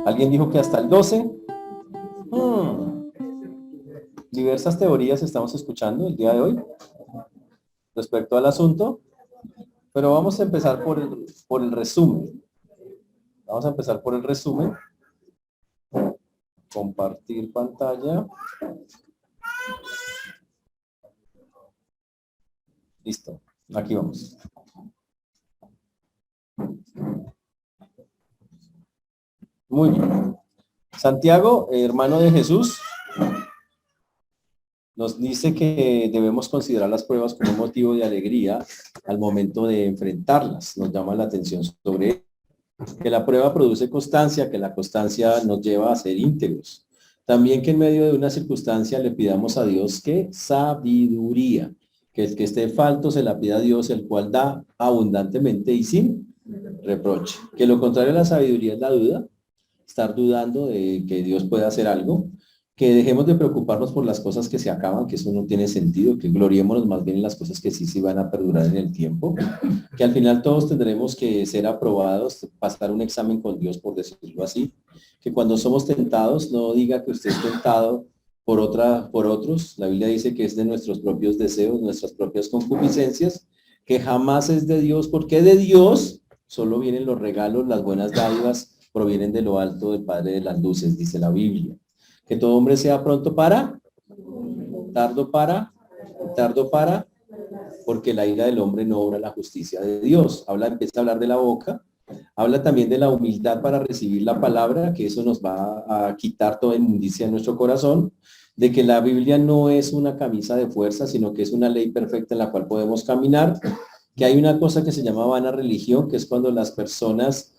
¿Alguien dijo que hasta el 12? Hmm. Diversas teorías estamos escuchando el día de hoy respecto al asunto, pero vamos a empezar por el resumen. Vamos a empezar por el resumen. Compartir pantalla. Listo. Aquí vamos. Muy bien. Santiago, hermano de Jesús, nos dice que debemos considerar las pruebas como un motivo de alegría al momento de enfrentarlas. Nos llama la atención sobre que la prueba produce constancia, que la constancia nos lleva a ser íntegros. También que en medio de una circunstancia le pidamos a Dios que sabiduría, que el que esté falto se la pida a Dios, el cual da abundantemente y sin reproche. Que lo contrario a la sabiduría es la duda, estar dudando de que Dios pueda hacer algo, que dejemos de preocuparnos por las cosas que se acaban, que eso no tiene sentido, que gloriémonos más bien en las cosas que sí van a perdurar en el tiempo, que al final todos tendremos que ser aprobados, pasar un examen con Dios, por decirlo así, que cuando somos tentados no diga que usted es tentado por otros, la Biblia dice que es de nuestros propios deseos, nuestras propias concupiscencias, que jamás es de Dios, porque de Dios solo vienen los regalos, las buenas dádivas, provienen de lo alto del Padre de las luces, dice la Biblia. Que todo hombre sea pronto para, tardo para, tardo para, porque la ira del hombre no obra la justicia de Dios. Empieza a hablar de la boca, habla también de la humildad para recibir la palabra, que eso nos va a quitar toda inmundicia en nuestro corazón, de que la Biblia no es una camisa de fuerza, sino que es una ley perfecta en la cual podemos caminar, que hay una cosa que se llama vana religión, que es cuando las personas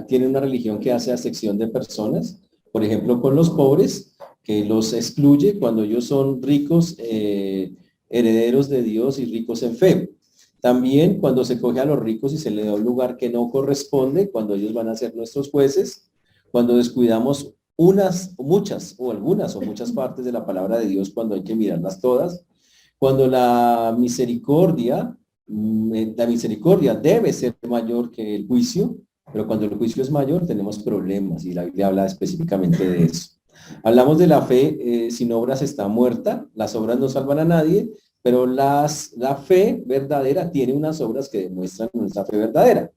tienen una religión que hace acepción de personas, por ejemplo, con los pobres, que los excluye cuando ellos son ricos, herederos de Dios y ricos en fe. También cuando se coge a los ricos y se le da un lugar que no corresponde, cuando ellos van a ser nuestros jueces, cuando descuidamos muchas o algunas o muchas partes de la palabra de Dios, cuando hay que mirarlas todas, cuando la misericordia debe ser mayor que el juicio, pero cuando el juicio es mayor tenemos problemas y la Biblia habla específicamente de eso. Hablamos de la fe, sin obras está muerta, las obras no salvan a nadie, pero la fe verdadera tiene unas obras que demuestran nuestra fe verdadera.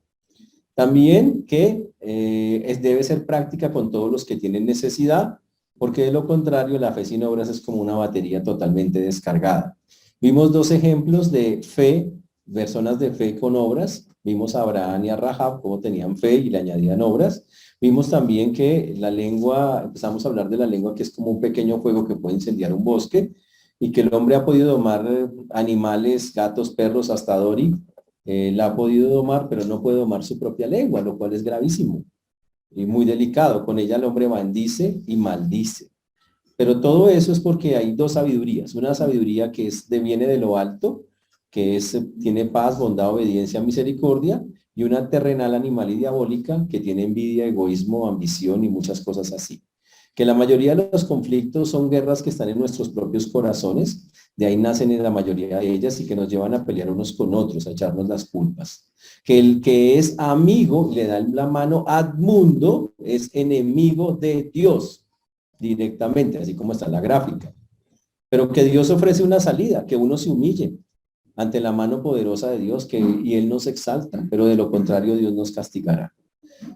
También que debe ser práctica con todos los que tienen necesidad, porque de lo contrario la fe sin obras es como una batería totalmente descargada. Vimos dos ejemplos de fe, personas de fe con obras. Vimos a Abraham y a Rahab cómo tenían fe y le añadían obras. Vimos también que la lengua, empezamos a hablar de la lengua que es como un pequeño fuego que puede incendiar un bosque y que el hombre ha podido domar animales, gatos, perros, hasta Dory, la ha podido domar, pero no puede domar su propia lengua, lo cual es gravísimo y muy delicado. Con ella el hombre bendice y maldice. Pero todo eso es porque hay dos sabidurías. Una sabiduría que viene de lo alto, que tiene paz, bondad, obediencia, misericordia, y una terrenal, animal y diabólica que tiene envidia, egoísmo, ambición y muchas cosas así. Que la mayoría de los conflictos son guerras que están en nuestros propios corazones, de ahí nacen en la mayoría de ellas y que nos llevan a pelear unos con otros, a echarnos las culpas. Que el que es amigo le da la mano al mundo, es enemigo de Dios directamente, así como está en la gráfica. Pero que Dios ofrece una salida, que uno se humille ante la mano poderosa de Dios y Él nos exalta, pero de lo contrario Dios nos castigará.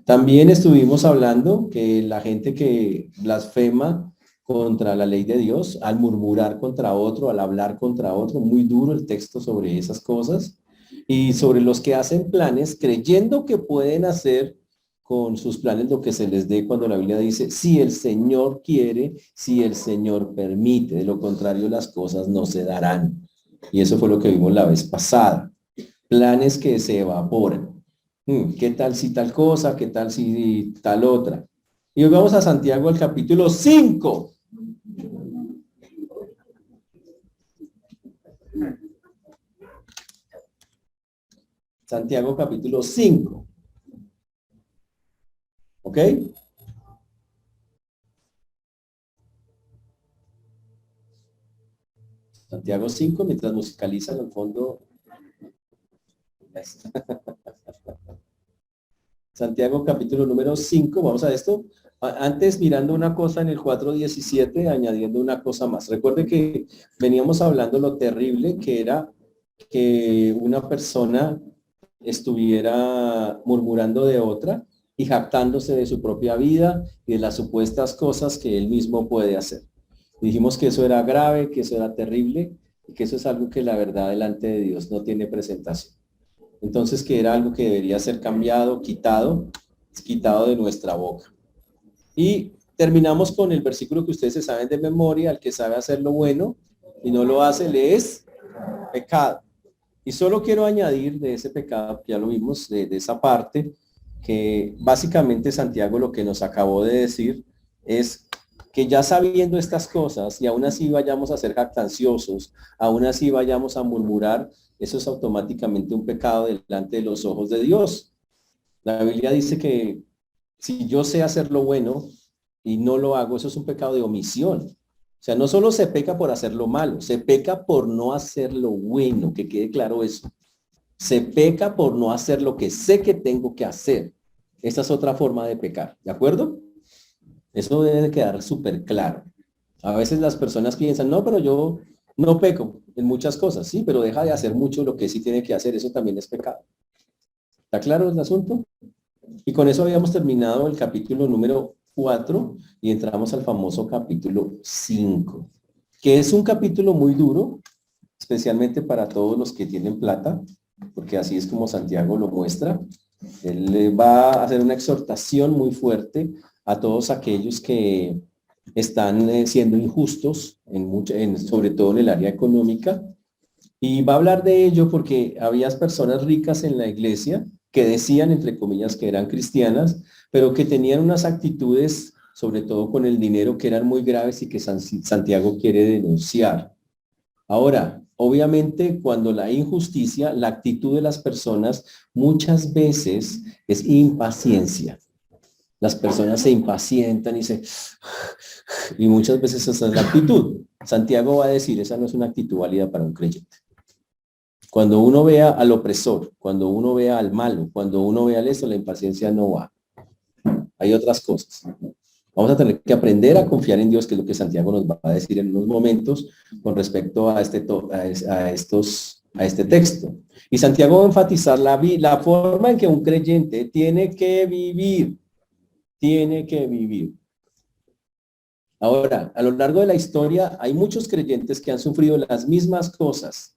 También estuvimos hablando que la gente que blasfema contra la ley de Dios, al murmurar contra otro, al hablar contra otro, muy duro el texto sobre esas cosas, y sobre los que hacen planes creyendo que pueden hacer con sus planes lo que se les dé cuando la Biblia dice, si el Señor quiere, si el Señor permite, de lo contrario las cosas no se darán. Y eso fue lo que vimos la vez pasada. Planes que se evaporan. ¿Qué tal si tal cosa? ¿Qué tal si tal otra? Y hoy vamos a Santiago, al capítulo 5. Santiago, capítulo 5. ¿Ok? Santiago 5, mientras musicalizan al fondo. Santiago capítulo número 5, vamos a esto. Antes mirando una cosa en el 4:17, añadiendo una cosa más. Recuerde que veníamos hablando lo terrible que era que una persona estuviera murmurando de otra y jactándose de su propia vida y de las supuestas cosas que él mismo puede hacer. Dijimos que eso era grave, que eso era terrible y que eso es algo que la verdad delante de Dios no tiene presentación. Entonces, que era algo que debería ser cambiado, quitado de nuestra boca. Y terminamos con el versículo que ustedes se saben de memoria: el que sabe hacer lo bueno y no lo hace, le es pecado. Y solo quiero añadir de ese pecado, que ya lo vimos, de esa parte, que básicamente Santiago lo que nos acabó de decir es que ya sabiendo estas cosas y aún así vayamos a ser jactanciosos, aún así vayamos a murmurar, eso es automáticamente un pecado delante de los ojos de Dios. La Biblia dice que si yo sé hacer lo bueno y no lo hago, eso es un pecado de omisión. O sea, no solo se peca por hacer lo malo, se peca por no hacer lo bueno, que quede claro eso. Se peca por no hacer lo que sé que tengo que hacer. Esta es otra forma de pecar, ¿de acuerdo? Eso debe quedar súper claro. A veces las personas piensan, no, pero yo no peco en muchas cosas, sí, pero deja de hacer mucho lo que sí tiene que hacer, eso también es pecado. ¿Está claro el asunto? Y con eso habíamos terminado el capítulo número 4 y entramos al famoso capítulo 5, que es un capítulo muy duro, especialmente para todos los que tienen plata, porque así es como Santiago lo muestra. Él va a hacer una exhortación muy fuerte a todos aquellos que están siendo injustos, sobre todo en el área económica, y va a hablar de ello porque había personas ricas en la iglesia que decían, entre comillas, que eran cristianas, pero que tenían unas actitudes, sobre todo con el dinero, que eran muy graves y que Santiago quiere denunciar. Ahora, obviamente, cuando la injusticia, la actitud de las personas muchas veces es impaciencia. Las personas se impacientan y muchas veces esa es la actitud. Santiago va a decir, esa no es una actitud válida para un creyente. Cuando uno vea al opresor, cuando uno vea al malo, cuando uno vea eso, la impaciencia no va. Hay otras cosas. Vamos a tener que aprender a confiar en Dios, que es lo que Santiago nos va a decir en unos momentos con respecto a este texto. Y Santiago va a enfatizar la forma en que un creyente tiene que vivir. Tiene que vivir. Ahora, a lo largo de la historia hay muchos creyentes que han sufrido las mismas cosas.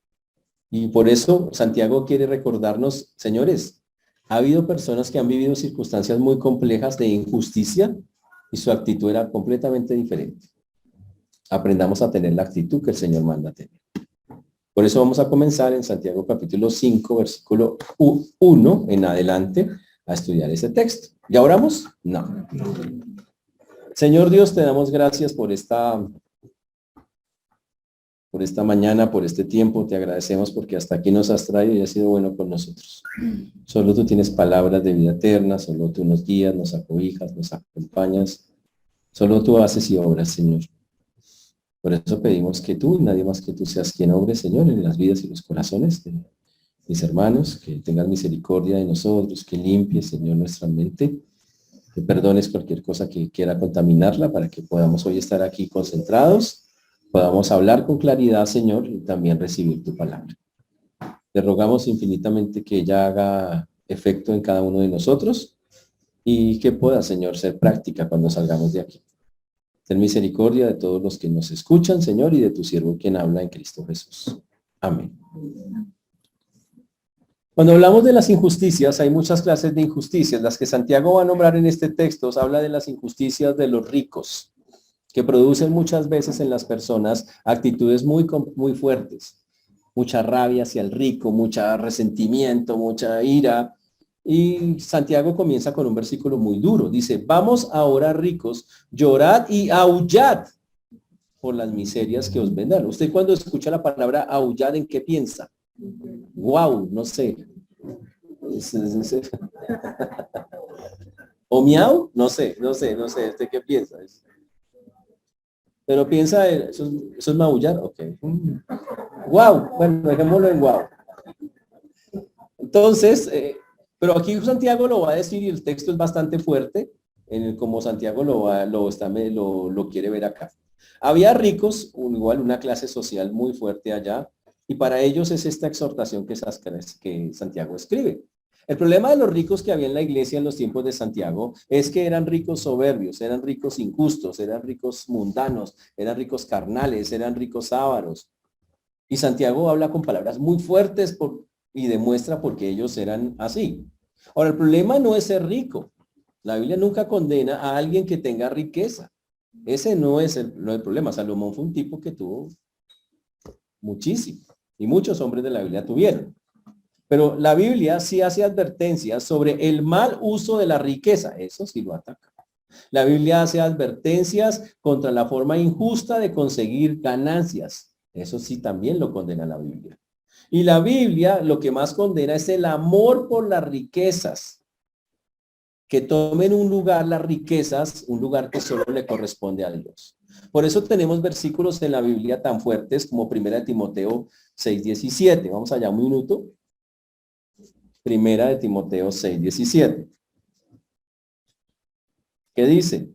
Y por eso Santiago quiere recordarnos, señores, ha habido personas que han vivido circunstancias muy complejas de injusticia y su actitud era completamente diferente. Aprendamos a tener la actitud que el Señor manda tener. Por eso vamos a comenzar en Santiago capítulo 5, versículo 1 en adelante a estudiar ese texto. ¿Ya oramos? No. Señor Dios, te damos gracias por esta mañana, por este tiempo. Te agradecemos porque hasta aquí nos has traído y has sido bueno con nosotros. Solo tú tienes palabras de vida eterna, solo tú nos guías, nos acobijas, nos acompañas. Solo tú haces y obras, Señor. Por eso pedimos que tú y nadie más que tú seas quien obre, Señor, en las vidas y los corazones de mis hermanos, que tengas misericordia de nosotros, que limpies, Señor, nuestra mente, que perdones cualquier cosa que quiera contaminarla para que podamos hoy estar aquí concentrados, podamos hablar con claridad, Señor, y también recibir tu palabra. Te rogamos infinitamente que ella haga efecto en cada uno de nosotros y que pueda, Señor, ser práctica cuando salgamos de aquí. Ten misericordia de todos los que nos escuchan, Señor, y de tu siervo quien habla en Cristo Jesús. Amén. Cuando hablamos de las injusticias, hay muchas clases de injusticias. Las que Santiago va a nombrar en este texto habla de las injusticias de los ricos, que producen muchas veces en las personas actitudes muy fuertes. Mucha rabia hacia el rico, mucho resentimiento, mucha ira. Y Santiago comienza con un versículo muy duro. Dice, vamos ahora ricos, llorad y aullad por las miserias que os vendrán. Usted cuando escucha la palabra aullad, ¿en qué piensa? Wow, no sé. ¿O miau? No sé. ¿Usted qué piensa? Pero piensa, ¿eso es maullar? Ok. Wow, bueno, dejémoslo en wow. Entonces, Pero aquí Santiago lo va a decir y el texto es bastante fuerte, como Santiago lo quiere ver acá. Había ricos, igual una clase social muy fuerte allá, y para ellos es esta exhortación que Santiago escribe. El problema de los ricos que había en la iglesia en los tiempos de Santiago es que eran ricos soberbios, eran ricos injustos, eran ricos mundanos, eran ricos carnales, eran ricos ávaros. Y Santiago habla con palabras muy fuertes y demuestra por qué ellos eran así. Ahora, el problema no es ser rico. La Biblia nunca condena a alguien que tenga riqueza. Ese no es el problema. Salomón fue un tipo que tuvo muchísimo. Y muchos hombres de la Biblia tuvieron. Pero la Biblia sí hace advertencias sobre el mal uso de la riqueza. Eso sí lo ataca. La Biblia hace advertencias contra la forma injusta de conseguir ganancias. Eso sí también lo condena la Biblia. Y la Biblia lo que más condena es el amor por las riquezas. Que tomen un lugar las riquezas, un lugar que solo le corresponde a Dios. Por eso tenemos versículos en la Biblia tan fuertes como 1 Timoteo 6:17. Vamos allá un minuto. 1 Timoteo 6:17. ¿Qué dice?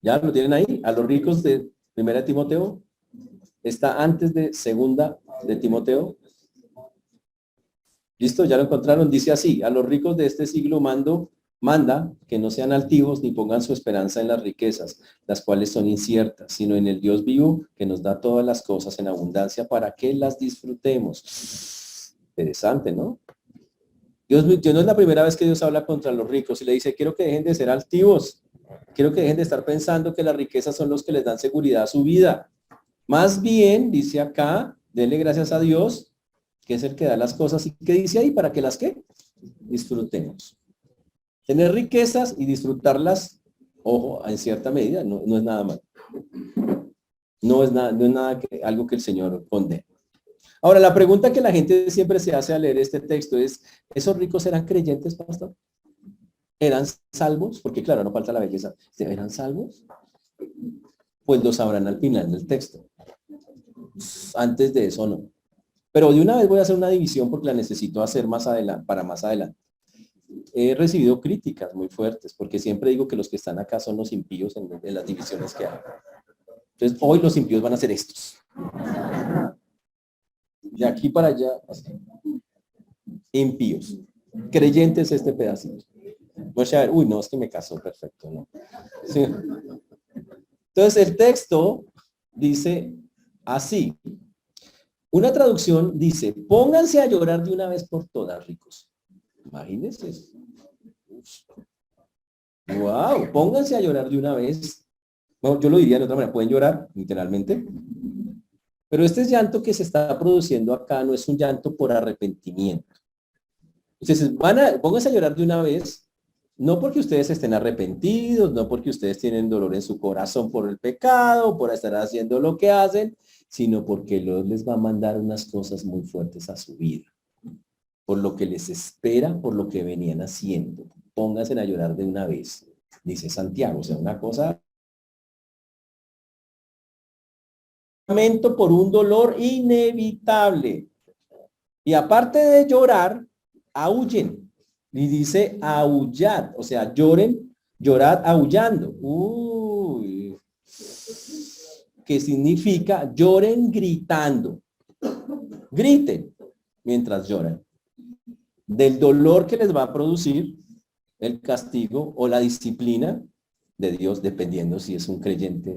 ¿Ya lo tienen ahí? A los ricos de 1 Timoteo. Está antes de 2 de Timoteo. ¿Listo? ¿Ya lo encontraron? Dice así: a los ricos de este siglo manda que no sean altivos ni pongan su esperanza en las riquezas, las cuales son inciertas, sino en el Dios vivo que nos da todas las cosas en abundancia para que las disfrutemos. Interesante, ¿no? Dios no es la primera vez que Dios habla contra los ricos y le dice: quiero que dejen de ser altivos, quiero que dejen de estar pensando que las riquezas son los que les dan seguridad a su vida. Más bien, dice acá, denle gracias a Dios, que es el que da las cosas. ¿Y qué dice ahí? ¿Para que las qué? Disfrutemos. Tener riquezas y disfrutarlas, ojo, en cierta medida, no es nada malo. No es nada algo que el Señor condena. Ahora, la pregunta que la gente siempre se hace al leer este texto es: ¿esos ricos eran creyentes, pastor? ¿Eran salvos? Porque claro, no falta la belleza. ¿Eran salvos? Pues lo sabrán al final del texto. Antes de eso no. Pero de una vez voy a hacer una división porque la necesito hacer más adelante, para más adelante. He recibido críticas muy fuertes porque siempre digo que los que están acá son los impíos en las divisiones que hay. Entonces, hoy los impíos van a ser estos. De aquí para allá, así. Impíos. Creyentes este pedacito. Voy a ver, uy, no, es que me casó, perfecto, ¿no? Sí. Entonces, el texto dice así. Una traducción dice: pónganse a llorar de una vez por todas, ricos. Imagínense eso. Wow, pónganse a llorar de una vez. Bueno, yo lo diría de otra manera: pueden llorar, literalmente. Pero este llanto que se está produciendo acá no es un llanto por arrepentimiento. Entonces, pónganse a llorar de una vez, no porque ustedes estén arrepentidos, no porque ustedes tienen dolor en su corazón por el pecado, por estar haciendo lo que hacen, sino porque Dios les va a mandar unas cosas muy fuertes a su vida, por lo que les espera, por lo que venían haciendo. Pónganse a llorar de una vez, dice Santiago. O sea, una cosa, por un dolor inevitable. Y aparte de llorar, aúllen. Y dice aullad, o sea, llorad aullando. Uy. ¿Qué significa? Lloren gritando. Griten mientras lloran. Del dolor que les va a producir el castigo o la disciplina de Dios, dependiendo si es un creyente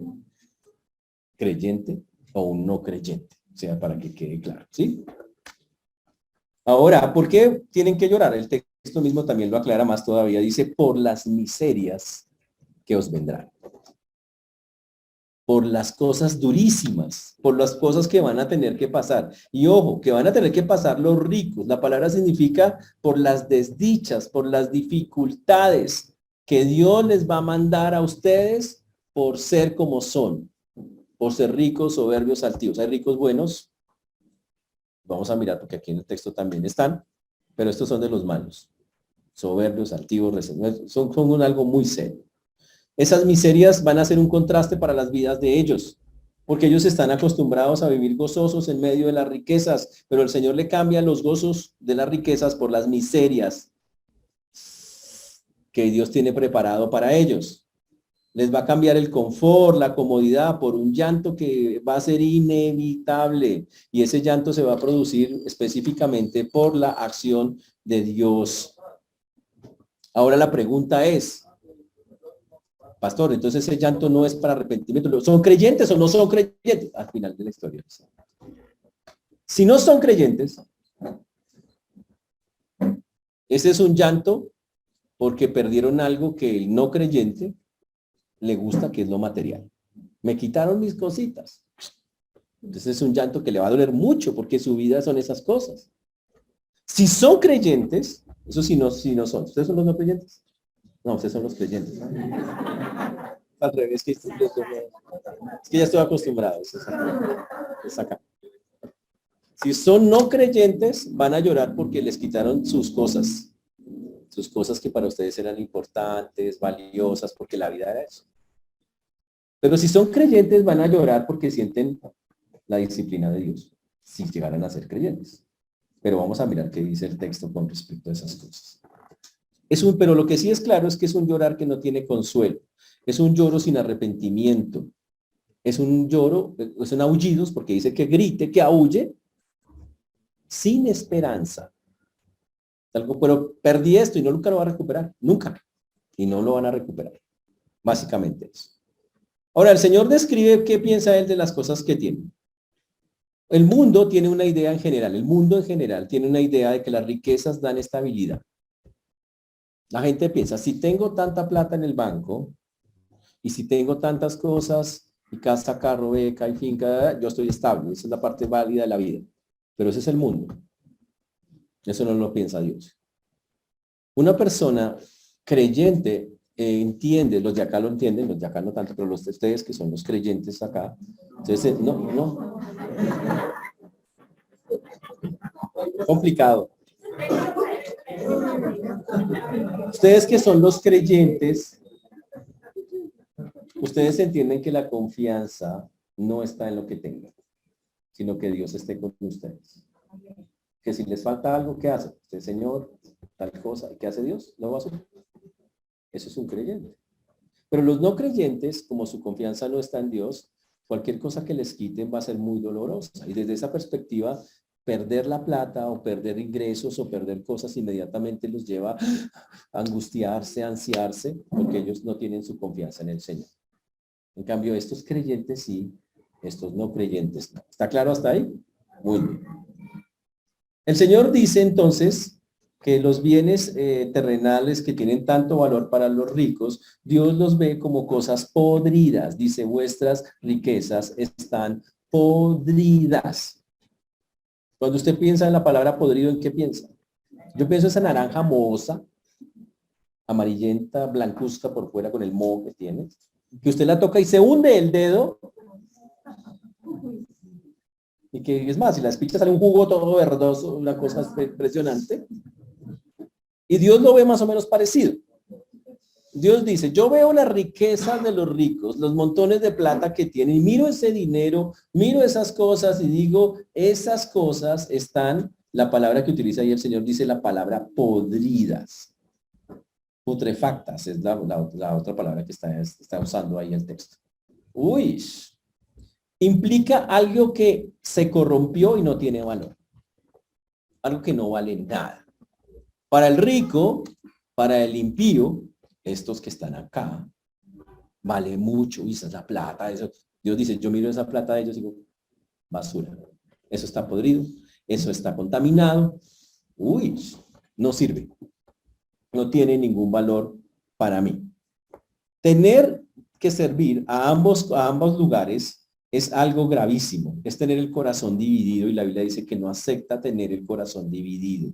o un no creyente. O sea, para que quede claro, ¿sí? Ahora, ¿por qué tienen que llorar? El texto mismo también lo aclara más todavía. Dice: por las miserias que os vendrán. Por las cosas durísimas, por las cosas que van a tener que pasar. Y ojo, que van a tener que pasar los ricos. La palabra significa por las desdichas, por las dificultades que Dios les va a mandar a ustedes por ser como son, por ser ricos, soberbios, altivos. Hay ricos buenos. Vamos a mirar porque aquí en el texto también están, pero estos son de los malos. Soberbios, altivos, son algo muy serio. Esas miserias van a ser un contraste para las vidas de ellos. porque ellos están acostumbrados a vivir gozosos en medio de las riquezas, pero el Señor le cambia los gozos de las riquezas por las miserias que Dios tiene preparado para ellos. Les va a cambiar el confort, la comodidad por un llanto que va a ser inevitable, y ese llanto se va a producir específicamente por la acción de Dios. Ahora la pregunta es, pastor, entonces ese llanto no es para arrepentimiento. ¿Son creyentes o no son creyentes? Al final de la historia. Si no son creyentes, ese es un llanto porque perdieron algo que el no creyente le gusta, que es lo material. Me quitaron mis cositas. Entonces es un llanto que le va a doler mucho porque su vida son esas cosas. Si son creyentes, eso sí no son. ¿Ustedes son los no creyentes? No, ustedes son los creyentes. Al revés, es que ya estoy acostumbrado. Es acá. Si son no creyentes, van a llorar porque les quitaron sus cosas que para ustedes eran importantes, valiosas, porque la vida era eso. Pero si son creyentes, van a llorar porque sienten la disciplina de Dios, si llegaran a ser creyentes. Pero vamos a mirar qué dice el texto con respecto a esas cosas. Pero lo que sí es claro es que es un llorar que no tiene consuelo. Es un lloro sin arrepentimiento. Es un lloro, son aullidos, porque dice que grite, que aúlle, sin esperanza. Algo, pero perdí esto y nunca lo va a recuperar. Nunca. Y no lo van a recuperar. Básicamente eso. Ahora, el Señor describe qué piensa Él de las cosas que tiene. El mundo tiene una idea en general. El mundo en general tiene una idea de que las riquezas dan estabilidad. La gente piensa, si tengo tanta plata en el banco y si tengo tantas cosas y casa, carro, beca y finca, yo estoy estable. Esa es la parte válida de la vida. Pero ese es el mundo. Eso no lo piensa Dios. Una persona creyente entiende, los de acá lo entienden, los de acá no tanto, pero los de ustedes que son los creyentes acá, entonces no. Complicado. Ustedes que son los creyentes, ustedes entienden que la confianza no está en lo que tengan, sino que Dios esté con ustedes. Que si les falta algo, ¿qué hace? Usted, Señor, tal cosa, ¿qué hace Dios? Lo va a hacer. Eso es un creyente. Pero los no creyentes, como su confianza no está en Dios, cualquier cosa que les quiten va a ser muy dolorosa. Y desde esa perspectiva, perder la plata o perder ingresos o perder cosas inmediatamente los lleva a angustiarse, a ansiarse, porque ellos no tienen su confianza en el Señor. En cambio, estos creyentes sí, estos no creyentes no. ¿Está claro hasta ahí? Muy bien. El Señor dice entonces que los bienes terrenales que tienen tanto valor para los ricos, Dios los ve como cosas podridas. Dice, vuestras riquezas están podridas. Cuando usted piensa en la palabra podrido, ¿en qué piensa? Yo pienso esa naranja mohosa, amarillenta, blancuzca por fuera con el moho que tiene, que usted la toca y se hunde el dedo. Y que es más, si la espicha sale un jugo todo verdoso, una cosa impresionante. Y Dios lo ve más o menos parecido. Dios dice, yo veo las riquezas de los ricos, los montones de plata que tienen, y miro ese dinero, miro esas cosas y digo, esas cosas están, la palabra que utiliza ahí el Señor dice la palabra podridas. Putrefactas es la otra palabra que está usando ahí el texto. Uy, implica algo que se corrompió y no tiene valor. Algo que no vale nada. Para el rico, para el impío, estos que están acá, vale mucho. Y esa es la plata. Eso. Dios dice, yo miro esa plata de ellos y digo, basura. Eso está podrido. Eso está contaminado. Uy, no sirve. No tiene ningún valor para mí. Tener que servir a ambos lugares es algo gravísimo, es tener el corazón dividido y la Biblia dice que no acepta tener el corazón dividido.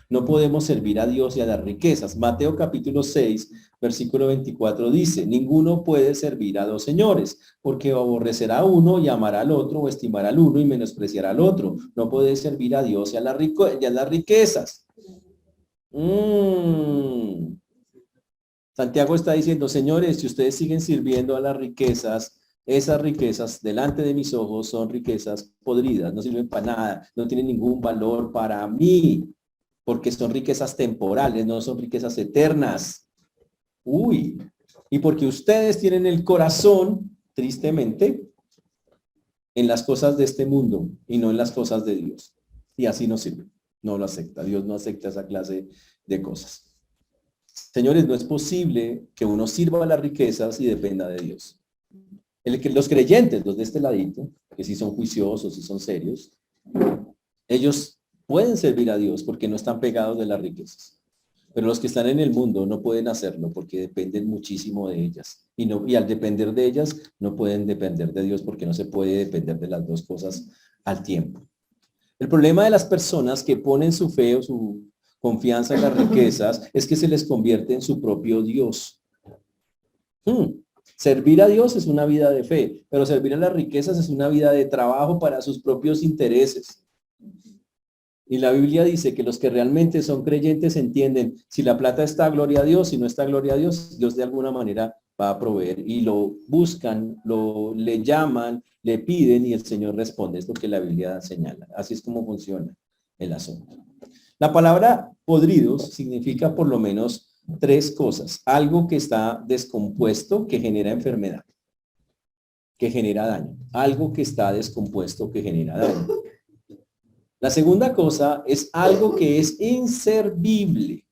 No podemos servir a Dios y a las riquezas. Mateo capítulo 6, versículo 24 dice, ninguno puede servir a dos señores, porque aborrecerá a uno y amará al otro, o estimará al uno y menospreciará al otro. No puede servir a Dios y a las riquezas. Santiago está diciendo, señores, si ustedes siguen sirviendo a las riquezas, esas riquezas delante de mis ojos son riquezas podridas, no sirven para nada, no tienen ningún valor para mí, porque son riquezas temporales, no son riquezas eternas. Uy, y porque ustedes tienen el corazón, tristemente, en las cosas de este mundo y no en las cosas de Dios. Y así no sirve, no lo acepta. Dios no acepta esa clase de cosas. Señores, no es posible que uno sirva a las riquezas y dependa de Dios. Los creyentes, los de este ladito, que sí son juiciosos y son serios, ellos pueden servir a Dios porque no están pegados de las riquezas. Pero los que están en el mundo no pueden hacerlo porque dependen muchísimo de ellas. Y al depender de ellas, no pueden depender de Dios porque no se puede depender de las dos cosas al tiempo. El problema de las personas que ponen su fe o su confianza en las riquezas es que se les convierte en su propio Dios. Servir a Dios es una vida de fe, pero servir a las riquezas es una vida de trabajo para sus propios intereses. Y la Biblia dice que los que realmente son creyentes entienden, si la plata está, gloria a Dios, si no está, gloria a Dios, Dios de alguna manera va a proveer. Y lo buscan, le llaman, le piden y el Señor responde. Es lo que la Biblia señala. Así es como funciona el asunto. La palabra podridos significa por lo menos tres cosas. Algo que está descompuesto, que genera enfermedad, que genera daño. Algo que está descompuesto, que genera daño. La segunda cosa es algo que es inservible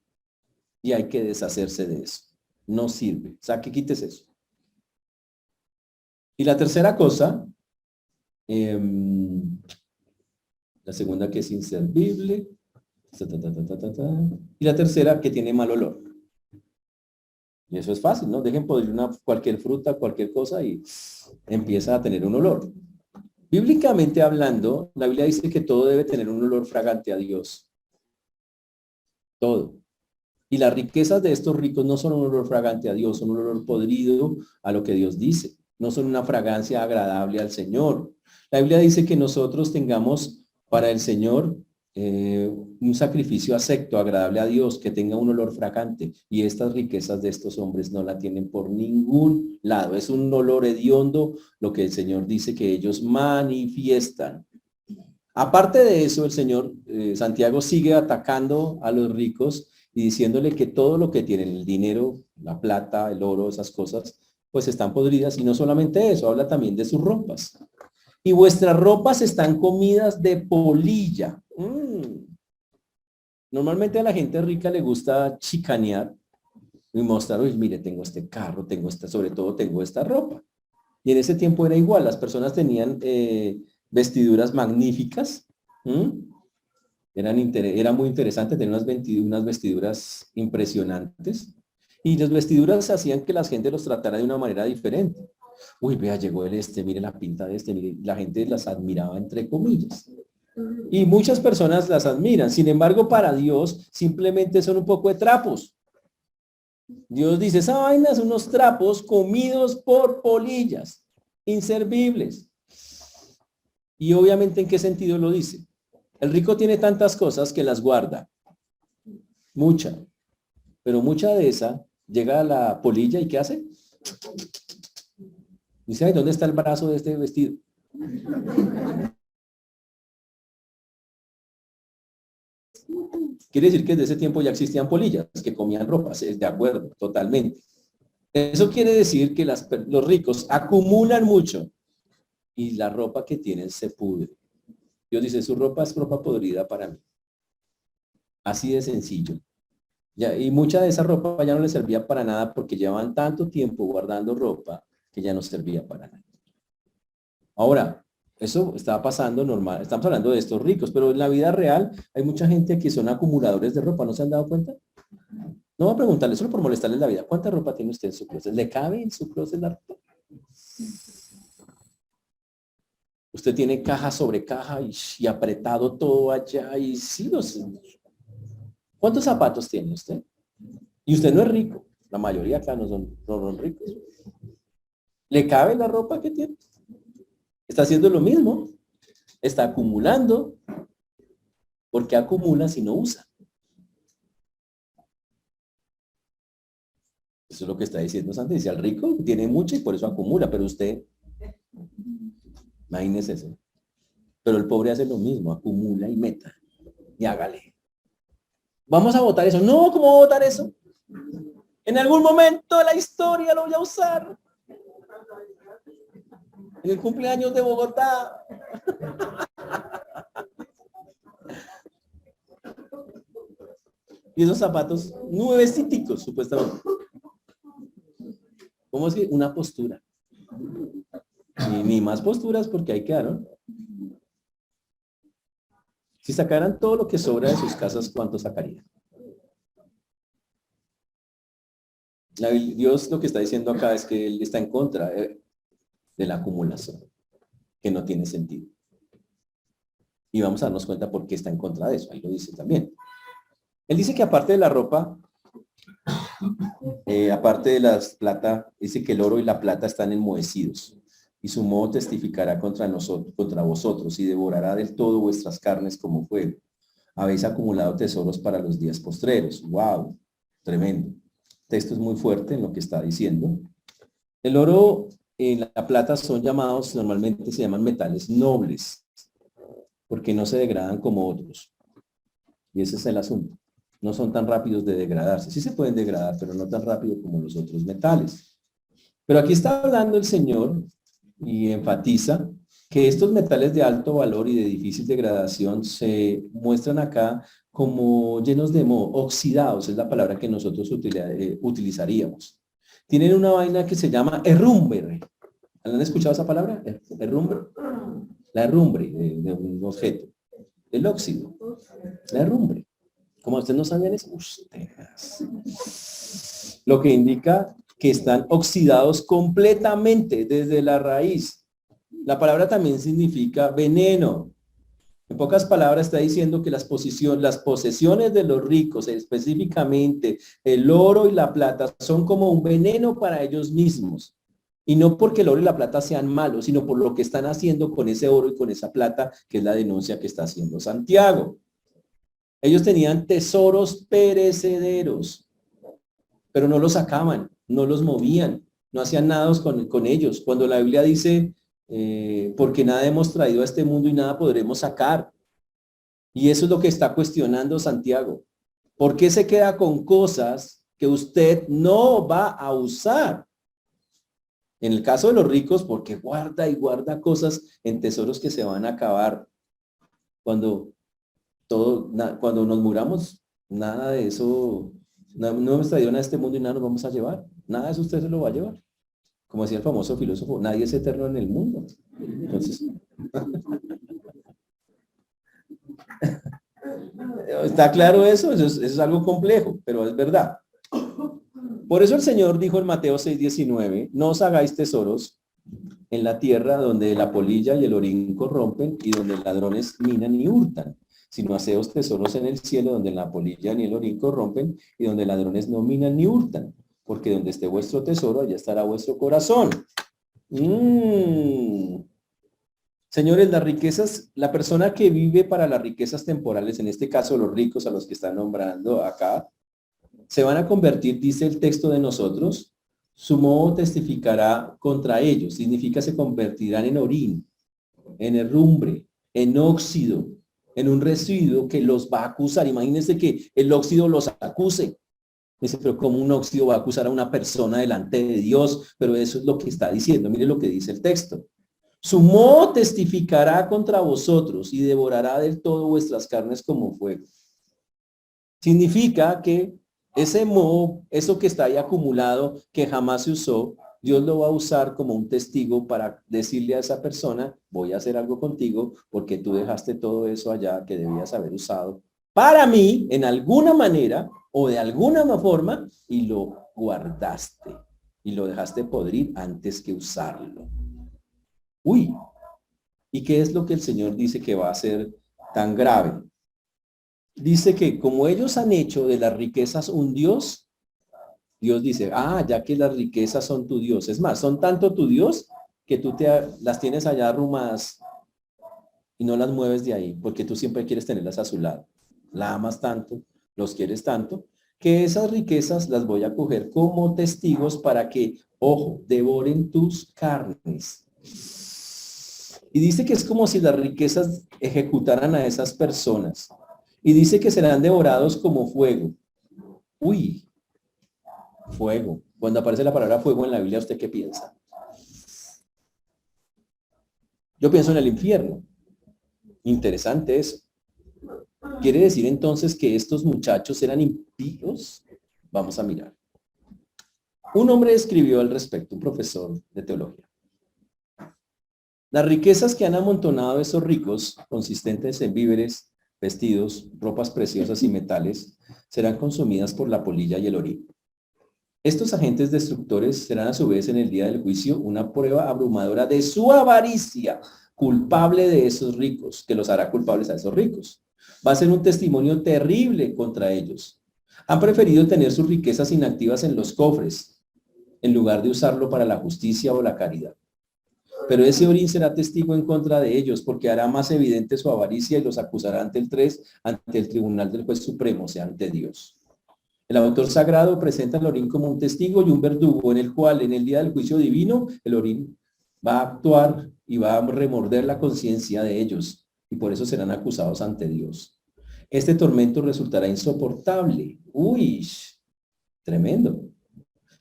y hay que deshacerse de eso. No sirve. O sea, que quites eso. Y la tercera cosa, la segunda que es inservible, y la tercera que tiene mal olor. Y eso es fácil, ¿no? Dejen podrir cualquier fruta, cualquier cosa y empieza a tener un olor. Bíblicamente hablando, la Biblia dice que todo debe tener un olor fragante a Dios. Todo. Y las riquezas de estos ricos no son un olor fragante a Dios, son un olor podrido a lo que Dios dice. No son una fragancia agradable al Señor. La Biblia dice que nosotros tengamos para el Señor un sacrificio acepto, agradable a Dios, que tenga un olor fragante. Y estas riquezas de estos hombres no la tienen por ningún lado. Es un olor hediondo lo que el Señor dice que ellos manifiestan. Aparte de eso, el Señor, Santiago sigue atacando a los ricos y diciéndole que todo lo que tienen, el dinero, la plata, el oro, esas cosas, pues están podridas. Y no solamente eso, habla también de sus ropas. Y vuestras ropas están comidas de polilla. Normalmente a la gente rica le gusta chicanear y mostrar, oye, mire, tengo este carro, tengo esta, sobre todo tengo esta ropa. Y en ese tiempo era igual, las personas tenían vestiduras magníficas. Era muy interesante tener unas vestiduras impresionantes. Y las vestiduras hacían que la gente los tratara de una manera diferente. Uy, vea, llegó mire la pinta de mire, la gente las admiraba entre comillas. Y muchas personas las admiran. Sin embargo, para Dios simplemente son un poco de trapos. Dios dice, esa vaina es unos trapos comidos por polillas, inservibles. Y obviamente, ¿en qué sentido lo dice? El rico tiene tantas cosas que las guarda. Mucha. Pero mucha de esa llega a la polilla y ¿qué hace? Dice, ay, ¿dónde está el brazo de este vestido? Quiere decir que desde ese tiempo ya existían polillas que comían ropas, de acuerdo, totalmente. Eso quiere decir que los ricos acumulan mucho y la ropa que tienen se pudre. Dios dice, su ropa es ropa podrida para mí. Así de sencillo. Ya, y mucha de esa ropa ya no les servía para nada porque llevaban tanto tiempo guardando ropa que ya no servía para nada. Ahora, eso estaba pasando normal. Estamos hablando de estos ricos, pero en la vida real hay mucha gente que son acumuladores de ropa. ¿No se han dado cuenta? No voy a preguntarle, solo por molestarles la vida. ¿Cuánta ropa tiene usted en su closet? ¿Le cabe en su closet la ropa? Usted tiene caja sobre caja y apretado todo allá y sí, ¿cuántos zapatos tiene usted? Y usted no es rico. La mayoría acá no son ricos. ¿Le cabe la ropa que tiene? Está haciendo lo mismo. Está acumulando. Porque acumula si no usa. Eso es lo que está diciendo Santi. Dice, el rico tiene mucho y por eso acumula, pero usted Imagínese eso. Pero el pobre hace lo mismo, acumula y meta. Y hágale. ¿Vamos a votar eso? No, ¿cómo voy a votar eso? En algún momento de la historia lo voy a usar. En el cumpleaños de Bogotá. Y esos zapatos nuevecitos, supuestamente. ¿Cómo es que? Una postura. Y ni más posturas porque ahí quedaron. Si sacaran todo lo que sobra de sus casas, ¿cuánto sacarían? Dios lo que está diciendo acá es que Él está en contra de la acumulación, que no tiene sentido. Y vamos a darnos cuenta por qué está en contra de eso. Ahí lo dice también. Él dice que aparte de la ropa, aparte de las plata, dice que el oro y la plata están enmohecidos. Y su moho testificará contra nosotros, contra vosotros, y devorará del todo vuestras carnes como fuego. Habéis acumulado tesoros para los días postreros. ¡Wow! Tremendo. El texto es muy fuerte en lo que está diciendo. El oro y la plata son llamados, normalmente se llaman metales nobles, porque no se degradan como otros. Y ese es el asunto. No son tan rápidos de degradarse. Sí se pueden degradar, pero no tan rápido como los otros metales. Pero aquí está hablando el Señor y enfatiza que estos metales de alto valor y de difícil degradación se muestran acá como llenos de moho, oxidados, es la palabra que nosotros utilizaríamos. Tienen una vaina que se llama herrumbre. ¿Han escuchado esa palabra? Herrumbre. La herrumbre de un objeto. El óxido. La herrumbre. Como ustedes no sabían eso, ustedes. Lo que indica que están oxidados completamente desde la raíz. La palabra también significa veneno. En pocas palabras está diciendo que las posesiones de los ricos, específicamente el oro y la plata, son como un veneno para ellos mismos. Y no porque el oro y la plata sean malos, sino por lo que están haciendo con ese oro y con esa plata, que es la denuncia que está haciendo Santiago. Ellos tenían tesoros perecederos, pero no los sacaban, no los movían, no hacían nada con ellos. Cuando la Biblia dice, porque nada hemos traído a este mundo y nada podremos sacar. Y eso es lo que está cuestionando Santiago. ¿Por qué se queda con cosas que usted no va a usar? En el caso de los ricos, porque guarda y guarda cosas en tesoros que se van a acabar. Cuando nos muramos, nada de eso, no hemos traído nada a este mundo y nada nos vamos a llevar. Nada de eso usted se lo va a llevar. Como decía el famoso filósofo, nadie es eterno en el mundo. Entonces, ¿está claro eso? Eso es algo complejo, pero es verdad. Por eso el Señor dijo en Mateo 6:19, no os hagáis tesoros en la tierra donde la polilla y el orín corrompen y donde ladrones minan y hurtan, sino haceos tesoros en el cielo donde la polilla ni el orín corrompen y donde ladrones no minan ni hurtan, porque donde esté vuestro tesoro, allá estará vuestro corazón. Señores, las riquezas, la persona que vive para las riquezas temporales, en este caso los ricos a los que están nombrando acá, se van a convertir, dice el texto de nosotros, su moho testificará contra ellos, significa se convertirán en orín, en herrumbre, en óxido, en un residuo que los va a acusar. Imagínense que el óxido los acuse. Dice, pero ¿cómo un óxido va a acusar a una persona delante de Dios? Pero eso es lo que está diciendo. Mire lo que dice el texto. Su moho testificará contra vosotros y devorará del todo vuestras carnes como fuego. Significa que ese moho, eso que está ahí acumulado, que jamás se usó, Dios lo va a usar como un testigo para decirle a esa persona, voy a hacer algo contigo porque tú dejaste todo eso allá que debías haber usado para mí en alguna manera o de alguna forma y lo guardaste y lo dejaste podrir antes que usarlo. Uy, ¿y qué es lo que el Señor dice que va a ser tan grave? Dice que como ellos han hecho de las riquezas un Dios, Dios dice, ya que las riquezas son tu Dios. Es más, son tanto tu Dios que tú las tienes allá arrumadas y no las mueves de ahí, porque tú siempre quieres tenerlas a su lado. La amas tanto, los quieres tanto, que esas riquezas las voy a coger como testigos para que, ojo, devoren tus carnes. Y dice que es como si las riquezas ejecutaran a esas personas. Y dice que serán devorados como fuego. Uy, fuego. Cuando aparece la palabra fuego en la Biblia, ¿usted qué piensa? Yo pienso en el infierno. Interesante eso. ¿Quiere decir entonces que estos muchachos eran impíos? Vamos a mirar. Un hombre escribió al respecto, un profesor de teología. Las riquezas que han amontonado esos ricos, consistentes en víveres, vestidos, ropas preciosas y metales, serán consumidas por la polilla y el orín. Estos agentes destructores serán a su vez en el día del juicio una prueba abrumadora de su avaricia, culpable de esos ricos, que los hará culpables a esos ricos. Va a ser un testimonio terrible contra ellos. Han preferido tener sus riquezas inactivas en los cofres, en lugar de usarlo para la justicia o la caridad. Pero ese orín será testigo en contra de ellos, porque hará más evidente su avaricia y los acusará ante el tribunal del juez supremo, o sea, ante Dios. El autor sagrado presenta el orín como un testigo y un verdugo, en el cual, en el día del juicio divino, el orín va a actuar y va a remorder la conciencia de ellos, y por eso serán acusados ante Dios. Este tormento resultará insoportable. Uy, tremendo.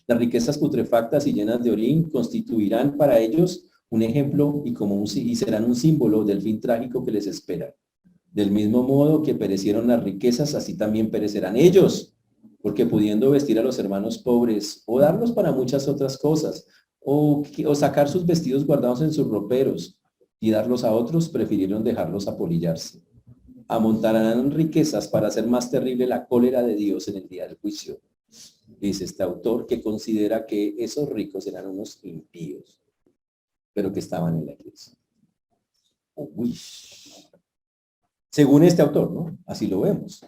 Las riquezas putrefactas y llenas de orín constituirán para ellos un ejemplo y serán un símbolo del fin trágico que les espera. Del mismo modo que perecieron las riquezas, así también perecerán ellos, porque pudiendo vestir a los hermanos pobres o darlos para muchas otras cosas, o sacar sus vestidos guardados en sus roperos y darlos a otros, prefirieron dejarlos apolillarse. Amontarán riquezas para hacer más terrible la cólera de Dios en el día del juicio. Dice este autor que considera que esos ricos eran unos impíos, pero que estaban en la iglesia. Uy. Según este autor, ¿no? Así lo vemos.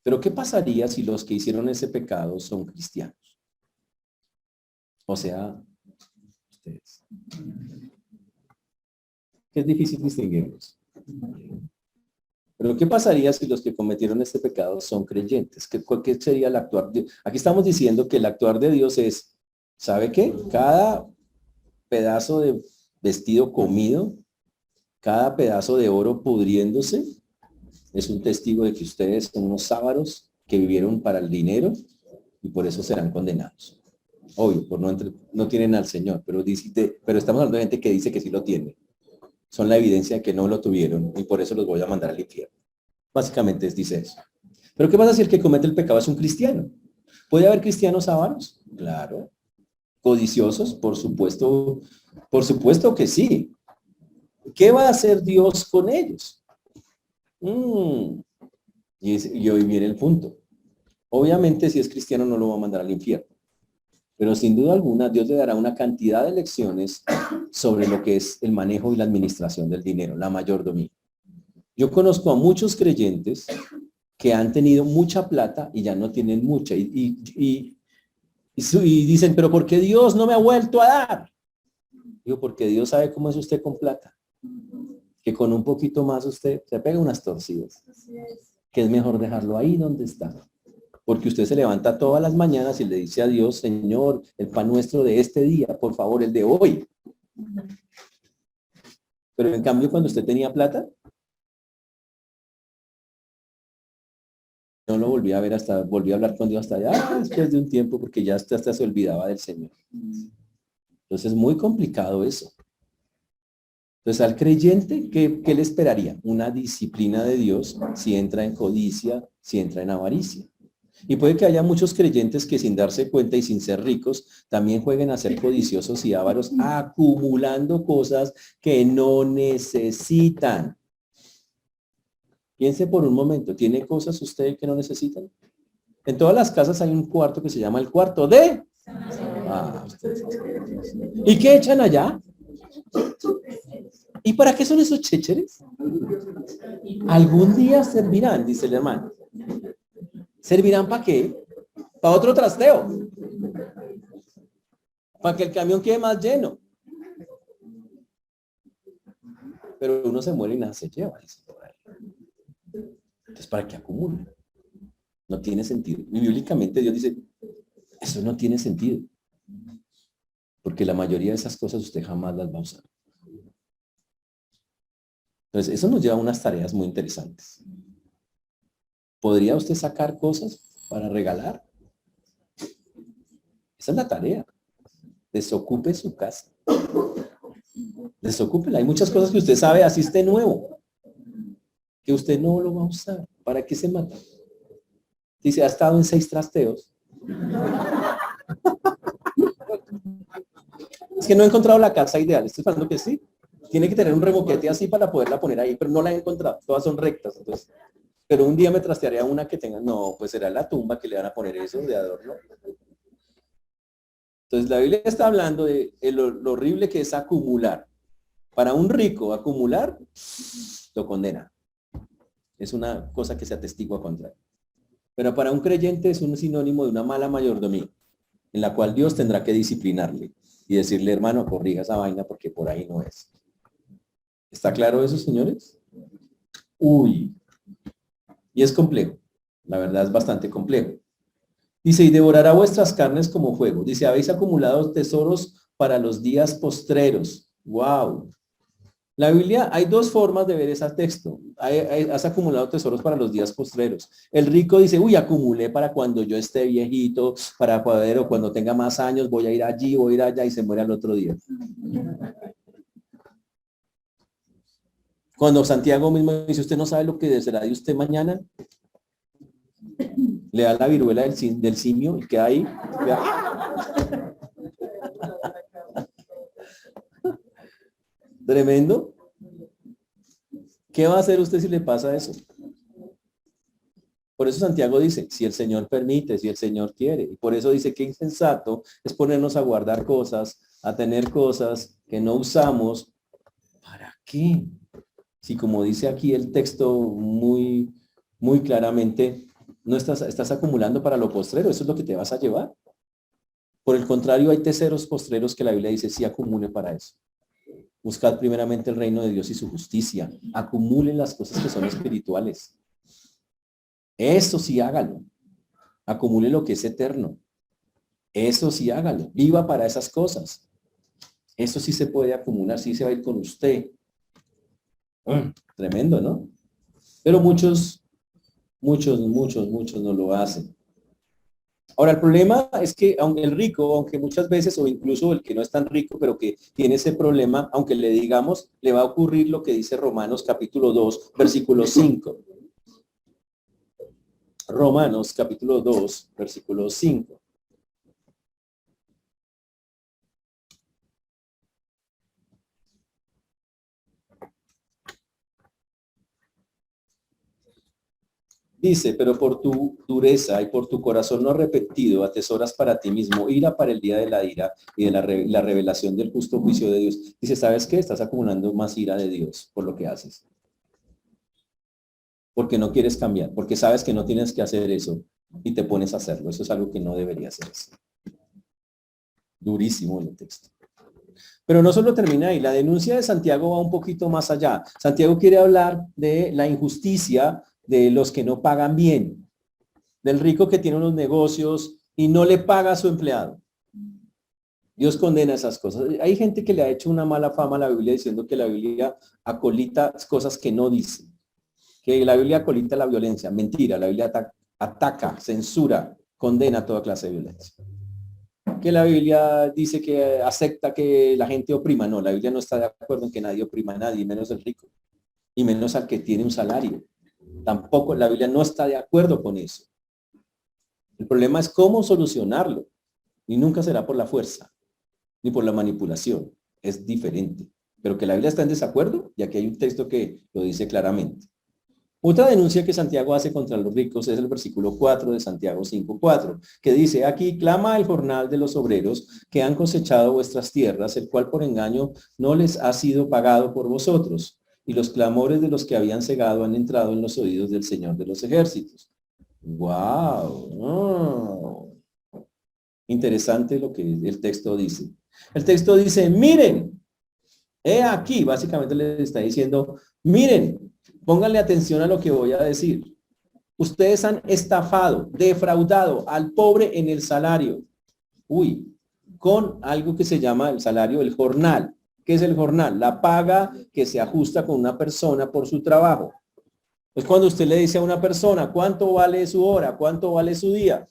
Pero ¿qué pasaría si los que hicieron ese pecado son cristianos? O sea, ustedes. Que es difícil distinguirlos. Pero ¿qué pasaría si los que cometieron este pecado son creyentes? ¿Qué sería el actuar de Dios? Aquí estamos diciendo que el actuar de Dios es, ¿sabe qué? Cada pedazo de vestido comido, cada pedazo de oro pudriéndose, es un testigo de que ustedes son unos sábaros que vivieron para el dinero y por eso serán condenados. Obvio, no tienen al Señor, pero estamos hablando de gente que dice que sí lo tiene. Son la evidencia de que no lo tuvieron y por eso los voy a mandar al infierno. Básicamente dice eso. Pero ¿qué pasa si el que comete el pecado es un cristiano? ¿Puede haber cristianos ávaros? Claro. ¿Codiciosos? Por supuesto que sí. ¿Qué va a hacer Dios con ellos? Y hoy viene el punto. Obviamente, si es cristiano, no lo va a mandar al infierno. Pero sin duda alguna, Dios le dará una cantidad de lecciones sobre lo que es el manejo y la administración del dinero, la mayordomía. Yo conozco a muchos creyentes que han tenido mucha plata y ya no tienen mucha. Y dicen, pero ¿por qué Dios no me ha vuelto a dar? Digo, porque Dios sabe cómo es usted con plata. Que con un poquito más usted se pega unas torcidas. Que es mejor dejarlo ahí donde está. Porque usted se levanta todas las mañanas y le dice a Dios, Señor, el pan nuestro de este día, por favor, el de hoy. Pero en cambio, cuando usted tenía plata, no lo volví a ver volví a hablar con Dios hasta allá después de un tiempo, porque ya hasta se olvidaba del Señor. Entonces es muy complicado eso. Entonces al creyente, ¿qué le esperaría? Una disciplina de Dios si entra en codicia, si entra en avaricia. Y puede que haya muchos creyentes que sin darse cuenta y sin ser ricos, también jueguen a ser codiciosos y ávaros, acumulando cosas que no necesitan. Piense por un momento, ¿tiene cosas usted que no necesitan? En todas las casas hay un cuarto que se llama el cuarto de... ¿Y qué echan allá? ¿Y para qué son esos chécheres? Algún día servirán, dice el hermano. ¿Servirán para qué? Para otro trasteo. Para que el camión quede más lleno. Pero uno se muere y nada se lleva. Entonces, ¿para qué acumulan? No tiene sentido. Y bíblicamente Dios dice, eso no tiene sentido. porque la mayoría de esas cosas usted jamás las va a usar. Entonces, eso nos lleva a unas tareas muy interesantes. ¿Podría usted sacar cosas para regalar? Esa es la tarea. Desocupe su casa. Desocúpela. Hay muchas cosas que usted sabe, así esté nuevo, que usted no lo va a usar. ¿Para qué se mata? Dice, ha estado en 6 trasteos. Es que no he encontrado la casa ideal. Estoy esperando que sí. Tiene que tener un remoquete así para poderla poner ahí, pero no la he encontrado. Todas son rectas. Entonces, pero un día me trastearé a una que tenga, no, pues será la tumba que le van a poner eso de adorno. Entonces la Biblia está hablando de lo horrible que es acumular. Para un rico, acumular lo condena. Es una cosa que se atestigua contra él. Pero para un creyente es un sinónimo de una mala mayordomía, en la cual Dios tendrá que disciplinarle y decirle, hermano, corrija esa vaina porque por ahí no es. ¿Está claro eso, señores? Uy. Y es complejo. La verdad es bastante complejo. Dice, y devorará vuestras carnes como fuego. Dice, habéis acumulado tesoros para los días postreros. Wow. La Biblia, hay 2 formas de ver ese texto. Has acumulado tesoros para los días postreros. El rico dice, uy, acumulé para cuando yo esté viejito, para poder, o cuando tenga más años, voy a ir allí, voy a ir allá, y se muere al otro día. Cuando Santiago mismo dice, usted no sabe lo que será de usted mañana, le da la viruela del simio y queda ahí. Tremendo. ¿Qué va a hacer usted si le pasa eso? Por eso Santiago dice, si el Señor permite, si el Señor quiere. Y por eso dice que insensato es ponernos a guardar cosas, a tener cosas que no usamos. ¿Para qué? Si como dice aquí el texto muy, muy claramente, no estás acumulando para lo postrero, eso es lo que te vas a llevar. Por el contrario, hay tesoros postreros que la Biblia dice, sí acumule para eso. Buscad primeramente el reino de Dios y su justicia. Acumulen las cosas que son espirituales. Eso sí hágalo. Acumule lo que es eterno. Eso sí hágalo. Viva para esas cosas. Eso sí se puede acumular, sí se va a ir con usted. Tremendo, ¿no? Pero muchos no lo hacen. Ahora, el problema es que aunque el rico, aunque muchas veces, o incluso el que no es tan rico, pero que tiene ese problema, aunque le digamos, le va a ocurrir lo que dice Romanos capítulo 2, versículo 5. Romanos capítulo 2, versículo 5. Dice, pero por tu dureza y por tu corazón no arrepentido, atesoras para ti mismo ira para el día de la ira y de la revelación del justo juicio de Dios. Dice, ¿sabes qué? Estás acumulando más ira de Dios por lo que haces. Porque no quieres cambiar, porque sabes que no tienes que hacer eso y te pones a hacerlo. Eso es algo que no debería hacerse. Durísimo el texto. Pero no solo termina ahí, la denuncia de Santiago va un poquito más allá. Santiago quiere hablar de la injusticia de los que no pagan bien, del rico que tiene unos negocios y no le paga a su empleado. Dios condena esas cosas. Hay gente que le ha hecho una mala fama a la Biblia diciendo que la Biblia acolita cosas que no dice, que la Biblia acolita la violencia. Mentira, la Biblia ataca, censura, condena toda clase de violencia. Que la Biblia dice que acepta que la gente oprima. No, la Biblia no está de acuerdo en que nadie oprima a nadie, menos el rico, y menos al que tiene un salario. Tampoco, la Biblia no está de acuerdo con eso. El problema es cómo solucionarlo. Y nunca será por la fuerza, ni por la manipulación. Es diferente. Pero que la Biblia está en desacuerdo, y aquí hay un texto que lo dice claramente. Otra denuncia que Santiago hace contra los ricos es el versículo 4 de Santiago 5:4, que dice, aquí clama el jornal de los obreros que han cosechado vuestras tierras, el cual por engaño no les ha sido pagado por vosotros, y los clamores de los que habían cegado han entrado en los oídos del Señor de los ejércitos. ¡Wow! Oh. Interesante lo que el texto dice. El texto dice, miren, he aquí, básicamente le está diciendo, miren, pónganle atención a lo que voy a decir. Ustedes han estafado, defraudado al pobre en el salario. Uy, con algo que se llama el salario, el jornal. ¿Qué es el jornal? La paga que se ajusta con una persona por su trabajo. Es cuando usted le dice a una persona, ¿cuánto vale su hora? ¿Cuánto vale su día?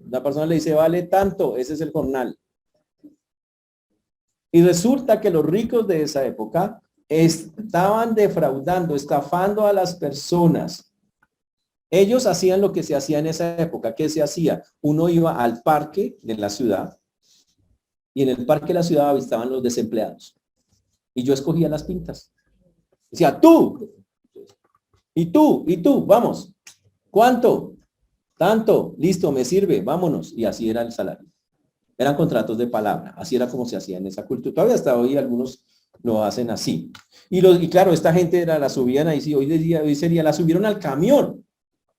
La persona le dice, vale tanto, ese es el jornal. Y resulta que los ricos de esa época estaban defraudando, estafando a las personas. Ellos hacían lo que se hacía en esa época. ¿Qué se hacía? Uno iba al parque de la ciudad y en el parque de la ciudad avistaban los desempleados. Y yo escogía las pintas. Decía, tú, y tú, vamos. ¿Cuánto? Tanto, listo, me sirve, vámonos. Y así era el salario. Eran contratos de palabra, así era como se hacía en esa cultura. Todavía hasta hoy algunos lo hacen así. Y claro, esta gente era, la subían ahí, sí, hoy sería, la subieron al camión.